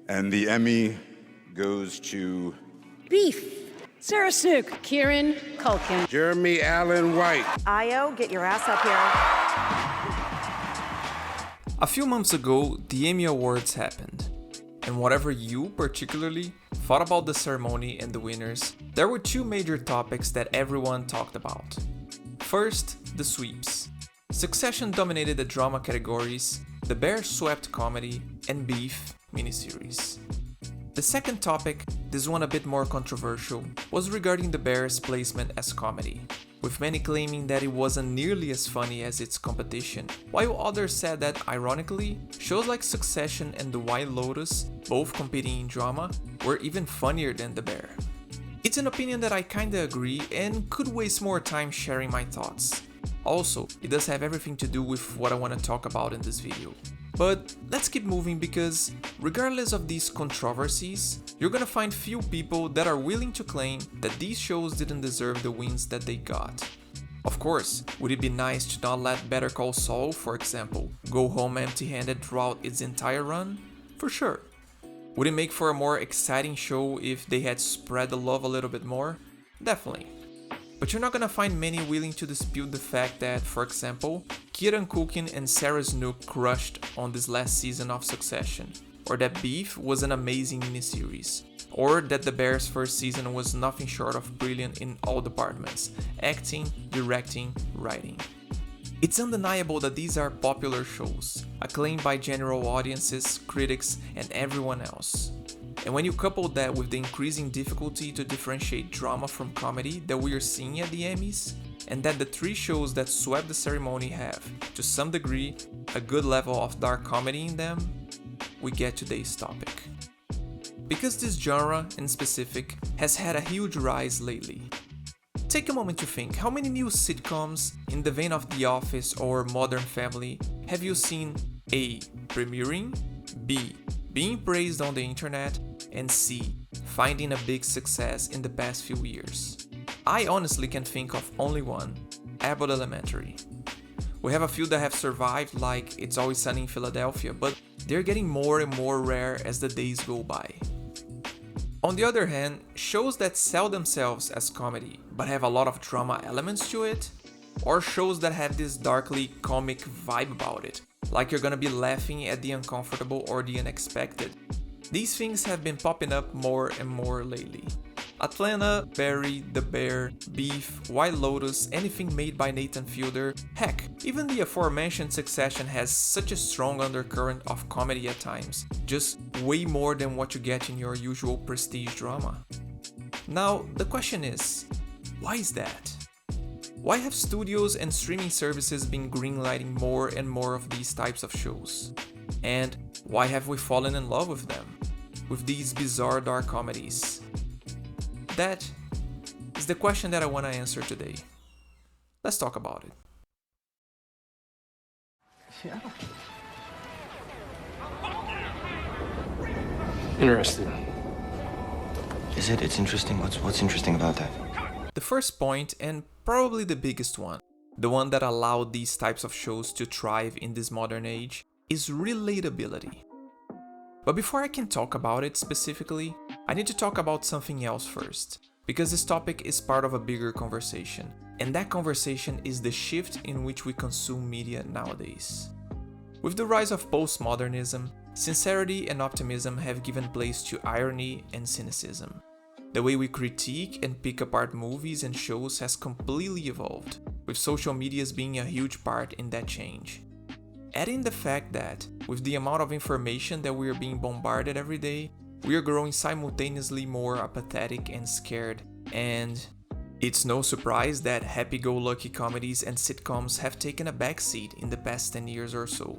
And the Emmy goes to... Beef. Sarah Snook. Kieran Culkin. Jeremy Allen White. Io, get your ass up here. A few months ago, the Emmy Awards happened. And whatever you particularly thought about the ceremony and the winners, there were two major topics that everyone talked about. First, the sweeps. Succession dominated the drama categories, The Bear swept comedy, and Beef miniseries. The second topic, this one a bit more controversial, was regarding The Bear's placement as comedy, with many claiming that it wasn't nearly as funny as its competition, while others said that, ironically, shows like Succession and The White Lotus, both competing in drama, were even funnier than The Bear. It's an opinion that I kinda agree and could waste more time sharing my thoughts. Also, it does have everything to do with what I want to talk about in this video. But let's keep moving because, regardless of these controversies, you're gonna find few people that are willing to claim that these shows didn't deserve the wins that they got. Of course, would it be nice to not let Better Call Saul, for example, go home empty-handed throughout its entire run? For sure. Would it make for a more exciting show if they had spread the love a little bit more? Definitely. But you're not gonna find many willing to dispute the fact that, for example, Kieran Culkin and Sarah Snook crushed on this last season of Succession, or that Beef was an amazing miniseries, or that The Bear's first season was nothing short of brilliant in all departments: acting, directing, writing. It's undeniable that these are popular shows, acclaimed by general audiences, critics, and everyone else. And when you couple that with the increasing difficulty to differentiate drama from comedy that we are seeing at the Emmys, and that the three shows that swept the ceremony have, to some degree, a good level of dark comedy in them, we get today's topic. Because this genre, in specific, has had a huge rise lately. Take a moment to think, how many new sitcoms, in the vein of The Office or Modern Family, have you seen A. premiering, B. being praised on the internet, and C. finding a big success in the past few years? I honestly can think of only one: Abbott Elementary. We have a few that have survived, like It's Always Sunny in Philadelphia, but they're getting more and more rare as the days go by. On the other hand, shows that sell themselves as comedy, but have a lot of drama elements to it, or shows that have this darkly comic vibe about it, like you're gonna be laughing at the uncomfortable or the unexpected. These things have been popping up more and more lately. Atlanta, Barry, The Bear, Beef, White Lotus, anything made by Nathan Fielder, heck, even the aforementioned Succession has such a strong undercurrent of comedy at times, just way more than what you get in your usual prestige drama. Now, the question is, why is that? Why have studios and streaming services been greenlighting more and more of these types of shows? And why have we fallen in love with them? With these bizarre dark comedies? That is the question that I want to answer today. Let's talk about it. Yeah. Interesting. Is it? It's interesting. What's interesting about that? The first point, and probably the biggest one, the one that allowed these types of shows to thrive in this modern age, is relatability. But before I can talk about it specifically, I need to talk about something else first, because this topic is part of a bigger conversation, and that conversation is the shift in which we consume media nowadays. With the rise of postmodernism, sincerity and optimism have given place to irony and cynicism. The way we critique and pick apart movies and shows has completely evolved, with social medias being a huge part in that change. Add in the fact that, with the amount of information that we are being bombarded every day, we are growing simultaneously more apathetic and scared, and it's no surprise that happy-go-lucky comedies and sitcoms have taken a backseat in the past 10 years or so.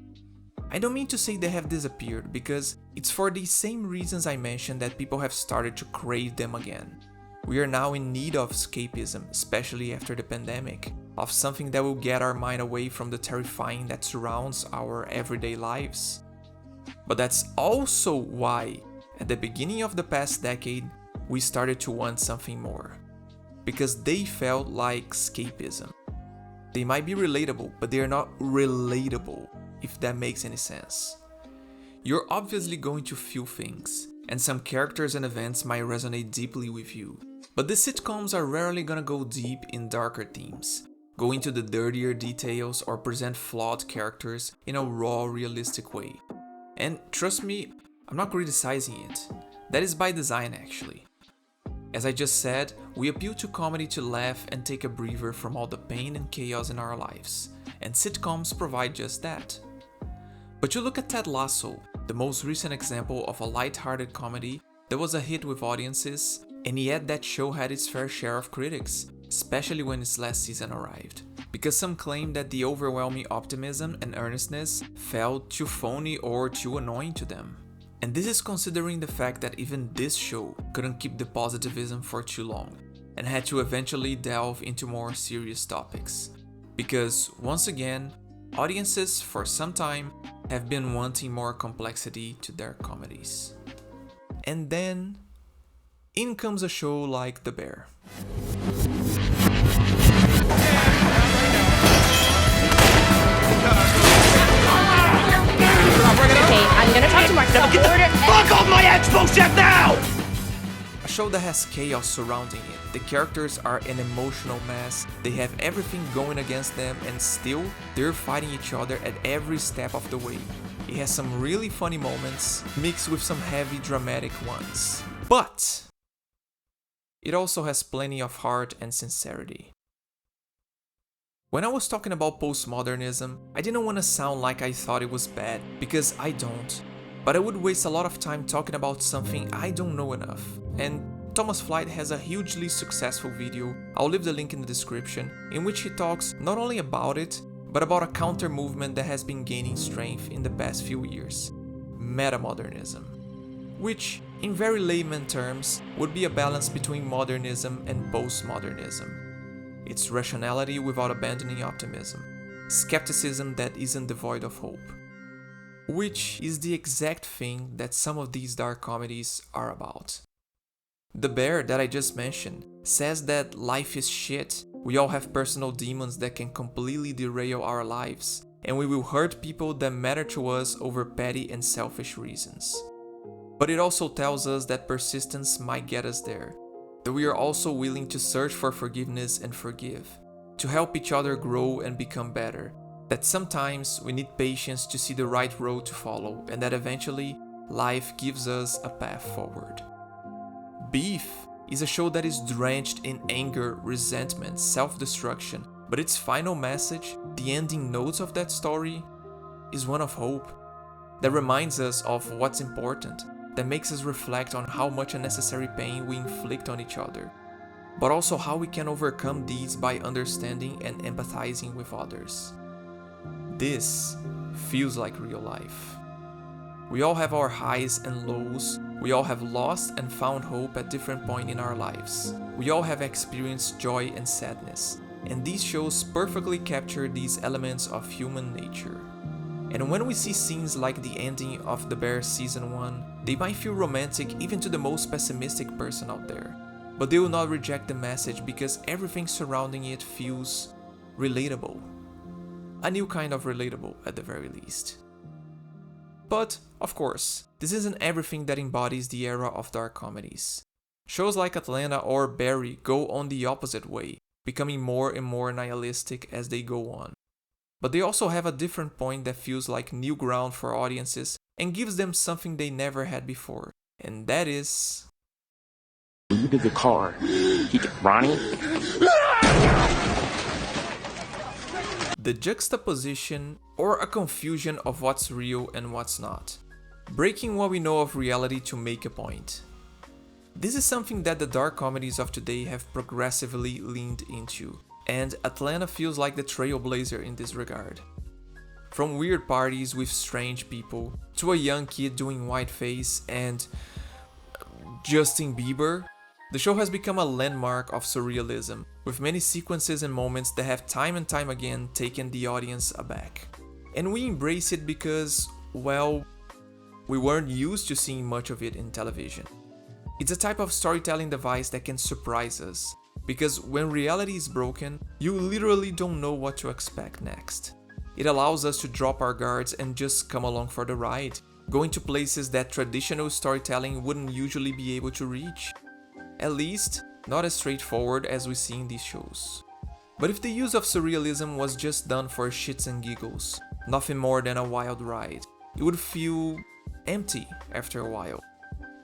I don't mean to say they have disappeared, because it's for these same reasons I mentioned that people have started to crave them again. We are now in need of escapism, especially after the pandemic, of something that will get our mind away from the terrifying that surrounds our everyday lives. But that's also why, at the beginning of the past decade, we started to want something more. Because they felt like escapism. They might be relatable, but they are not relatable, if that makes any sense. you're obviously going to feel things, and some characters and events might resonate deeply with you. But the sitcoms are rarely gonna go deep in darker themes, go into the dirtier details, or present flawed characters in a raw, realistic way. And trust me, I'm not criticizing it. That is by design actually. As I just said, we appeal to comedy to laugh and take a breather from all the pain and chaos in our lives, and sitcoms provide just that. But you look at Ted Lasso, the most recent example of a light-hearted comedy that was a hit with audiences, and yet that show had its fair share of critics, especially when its last season arrived, because some claim that the overwhelming optimism and earnestness felt too phony or too annoying to them. And this is considering the fact that even this show couldn't keep the positivism for too long, and had to eventually delve into more serious topics. Because, once again, audiences for some time have been wanting more complexity to their comedies. And then, in comes a show like The Bear. Okay, I'm gonna talk to Mark. Now get the fuck off my expo chef now! A show that has chaos surrounding it. The characters are an emotional mess, they have everything going against them, and still, they're fighting each other at every step of the way. It has some really funny moments, mixed with some heavy dramatic ones. But it also has plenty of heart and sincerity. When I was talking about postmodernism, I didn't want to sound like I thought it was bad, because I don't. But I would waste a lot of time talking about something I don't know enough. And Thomas Flight has a hugely successful video, I'll leave the link in the description, in which he talks not only about it, but about a counter movement that has been gaining strength in the past few years: metamodernism. Which, in very layman terms, would be a balance between modernism and postmodernism. It's rationality without abandoning optimism, skepticism that isn't devoid of hope. Which is the exact thing that some of these dark comedies are about. The Bear that I just mentioned says that life is shit, we all have personal demons that can completely derail our lives, and we will hurt people that matter to us over petty and selfish reasons. But it also tells us that persistence might get us there, that we are also willing to search for forgiveness and forgive, to help each other grow and become better, that sometimes we need patience to see the right road to follow, and that eventually life gives us a path forward. Beef is a show that is drenched in anger, resentment, self-destruction, but its final message, the ending notes of that story, is one of hope, that reminds us of what's important, that makes us reflect on how much unnecessary pain we inflict on each other, but also how we can overcome these by understanding and empathizing with others. This feels like real life. We all have our highs and lows, we all have lost and found hope at different points in our lives. We all have experienced joy and sadness, and these shows perfectly capture these elements of human nature. And when we see scenes like the ending of The Bear Season 1, they might feel romantic even to the most pessimistic person out there, but they will not reject the message because everything surrounding it feels relatable. A new kind of relatable at the very least. But, of course, this isn't everything that embodies the era of dark comedies. Shows like Atlanta or Barry go on the opposite way, becoming more and more nihilistic as they go on. But they also have a different point that feels like new ground for audiences and gives them something they never had before, and that is... You did the car. Ronnie? The juxtaposition or a confusion of what's real and what's not. Breaking what we know of reality to make a point. This is something that the dark comedies of today have progressively leaned into, and Atlanta feels like the trailblazer in this regard. From weird parties with strange people, to a young kid doing whiteface and Justin Bieber, the show has become a landmark of surrealism, with many sequences and moments that have time and time again taken the audience aback. And we embrace it because, well, we weren't used to seeing much of it in television. It's a type of storytelling device that can surprise us, because when reality is broken, you literally don't know what to expect next. It allows us to drop our guards and just come along for the ride, going to places that traditional storytelling wouldn't usually be able to reach. At least, not as straightforward as we see in these shows. But if the use of surrealism was just done for shits and giggles, nothing more than a wild ride, it would feel empty after a while.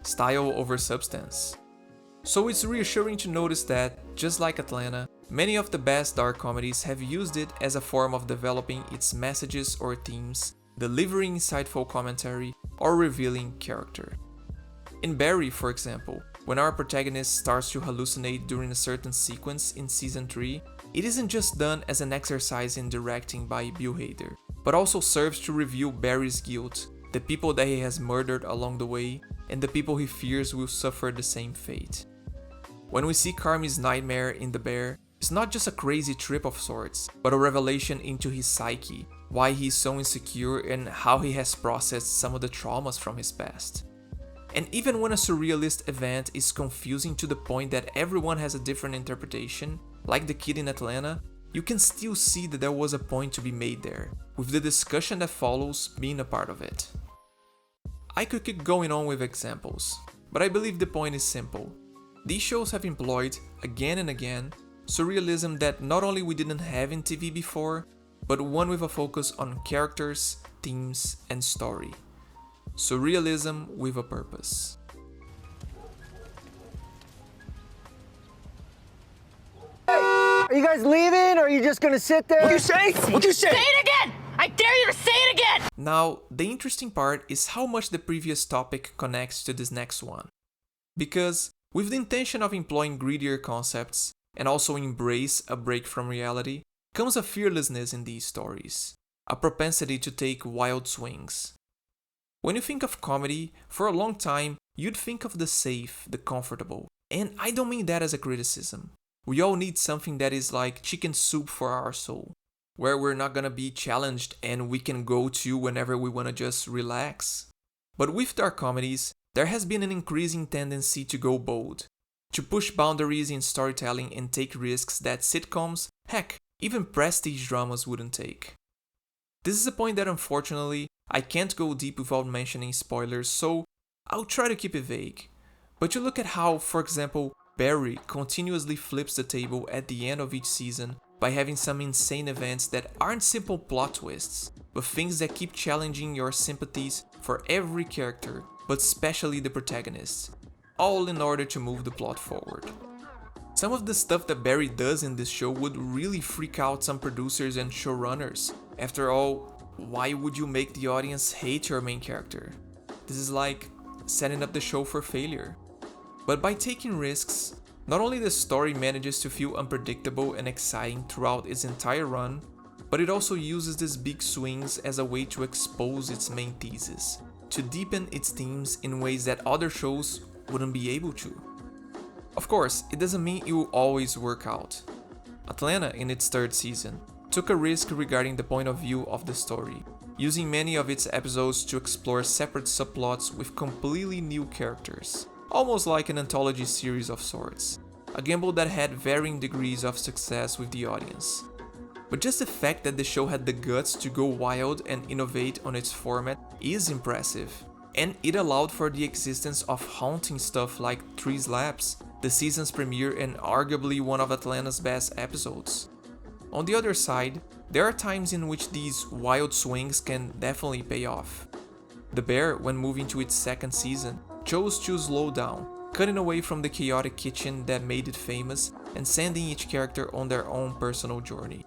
Style over substance. So it's reassuring to notice that, just like Atlanta, many of the best dark comedies have used it as a form of developing its messages or themes, delivering insightful commentary, or revealing character. In Barry, for example, when our protagonist starts to hallucinate during a certain sequence in Season 3, it isn't just done as an exercise in directing by Bill Hader, but also serves to reveal Barry's guilt, the people that he has murdered along the way, and the people he fears will suffer the same fate. When we see Carmi's nightmare in The Bear, it's not just a crazy trip of sorts, but a revelation into his psyche, why he's so insecure and how he has processed some of the traumas from his past. And even when a surrealist event is confusing to the point that everyone has a different interpretation, like the kid in Atlanta, you can still see that there was a point to be made there, with the discussion that follows being a part of it. I could keep going on with examples, but I believe the point is simple. These shows have employed, again and again, surrealism that not only we didn't have in TV before, but one with a focus on characters, themes, and story. Surrealism with a purpose. Are you guys leaving, or are you just gonna sit there? What'd you say? What'd you say? Say it again! I dare you to say it again! Now, the interesting part is how much the previous topic connects to this next one. Because, with the intention of employing greedier concepts, and also embrace a break from reality, comes a fearlessness in these stories, a propensity to take wild swings. When you think of comedy, for a long time, you'd think of the safe, the comfortable, and I don't mean that as a criticism. We all need something that is like chicken soup for our soul, where we're not gonna be challenged and we can go to whenever we wanna just relax. But with dark comedies, there has been an increasing tendency to go bold, to push boundaries in storytelling and take risks that sitcoms, heck, even prestige dramas wouldn't take. This is a point that unfortunately I can't go deep without mentioning spoilers, so I'll try to keep it vague. But you look at how, for example, Barry continuously flips the table at the end of each season by having some insane events that aren't simple plot twists, but things that keep challenging your sympathies for every character, but especially the protagonists, all in order to move the plot forward. Some of the stuff that Barry does in this show would really freak out some producers and showrunners. After all, why would you make the audience hate your main character? This is like setting up the show for failure. But by taking risks, not only the story manages to feel unpredictable and exciting throughout its entire run, but it also uses these big swings as a way to expose its main thesis, to deepen its themes in ways that other shows wouldn't be able to. Of course, it doesn't mean it will always work out. Atlanta, in its third season, took a risk regarding the point of view of the story, using many of its episodes to explore separate subplots with completely new characters, almost like an anthology series of sorts, a gamble that had varying degrees of success with the audience. But just the fact that the show had the guts to go wild and innovate on its format is impressive, and it allowed for the existence of haunting stuff like Three Slaps, the season's premiere and arguably one of Atlanta's best episodes. On the other side, there are times in which these wild swings can definitely pay off. The Bear, when moving to its second season, chose to slow down, cutting away from the chaotic kitchen that made it famous and sending each character on their own personal journey.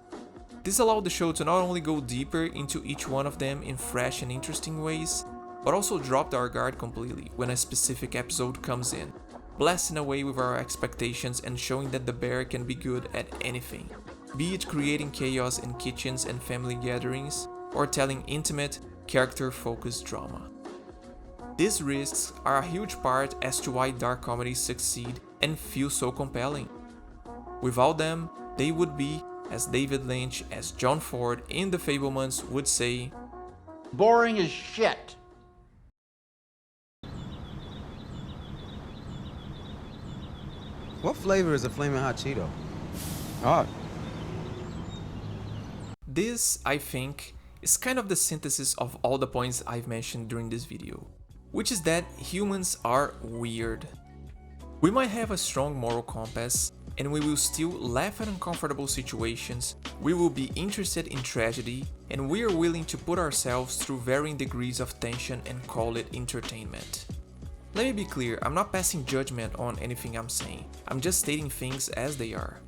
This allowed the show to not only go deeper into each one of them in fresh and interesting ways, but also dropped our guard completely when a specific episode comes in, blasting away with our expectations and showing that the Bear can be good at anything, be it creating chaos in kitchens and family gatherings, or telling intimate, character-focused drama. These risks are a huge part as to why dark comedies succeed and feel so compelling. Without them, they would be, as David Lynch, as John Ford in The Fabelmans would say, boring as shit. What flavor is a Flamin' Hot Cheeto? Hot. This, I think, is kind of the synthesis of all the points I've mentioned during this video, which is that humans are weird. We might have a strong moral compass, and we will still laugh at uncomfortable situations, we will be interested in tragedy, and we are willing to put ourselves through varying degrees of tension and call it entertainment. Let me be clear, I'm not passing judgment on anything I'm saying, I'm just stating things as they are.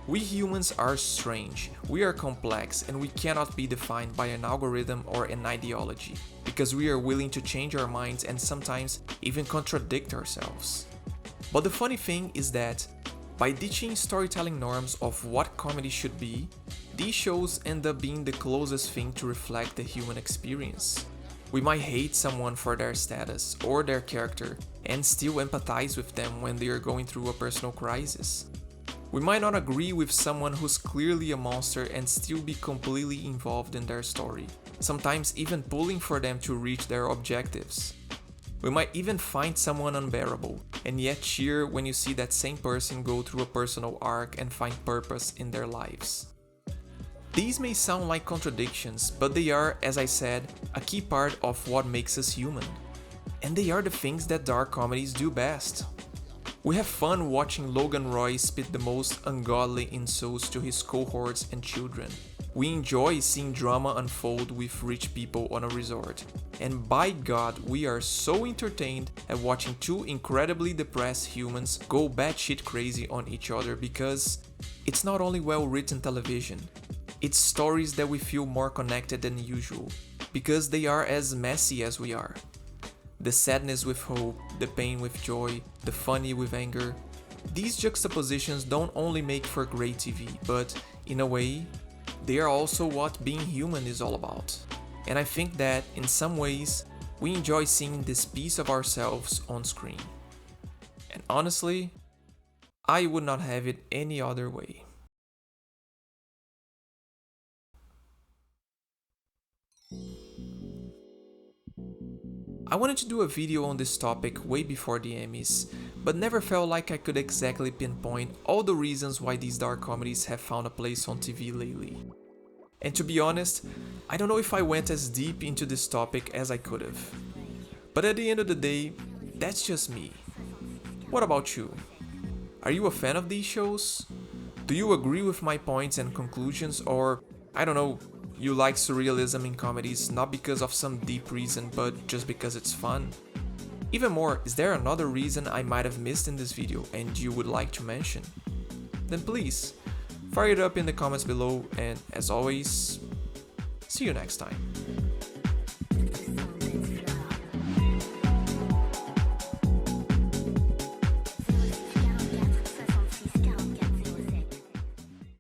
We humans are strange, we are complex, and we cannot be defined by an algorithm or an ideology, because we are willing to change our minds and sometimes even contradict ourselves. But the funny thing is that, by ditching storytelling norms of what comedy should be, these shows end up being the closest thing to reflect the human experience. We might hate someone for their status or their character and still empathize with them when they are going through a personal crisis. We might not agree with someone who's clearly a monster and still be completely involved in their story, sometimes even pulling for them to reach their objectives. We might even find someone unbearable, and yet cheer when you see that same person go through a personal arc and find purpose in their lives. These may sound like contradictions, but they are, as I said, a key part of what makes us human. And they are the things that dark comedies do best. We have fun watching Logan Roy spit the most ungodly insults to his cohorts and children. We enjoy seeing drama unfold with rich people on a resort. And by God, we are so entertained at watching two incredibly depressed humans go batshit crazy on each other because it's not only well-written television, it's stories that we feel more connected than usual, because they are as messy as we are. The sadness with hope, the pain with joy, the funny with anger. These juxtapositions don't only make for great TV, but, in a way, they are also what being human is all about. And I think that, in some ways, we enjoy seeing this piece of ourselves on screen. And honestly, I would not have it any other way. I wanted to do a video on this topic way before the Emmys, but never felt like I could exactly pinpoint all the reasons why these dark comedies have found a place on TV lately. And to be honest, I don't know if I went as deep into this topic as I could have. But at the end of the day, that's just me. What about you? Are you a fan of these shows? Do you agree with my points and conclusions, or, I don't know, you like surrealism in comedies not because of some deep reason, but just because it's fun? Even more, is there another reason I might have missed in this video and you would like to mention? Then please, fire it up in the comments below, and as always, see you next time.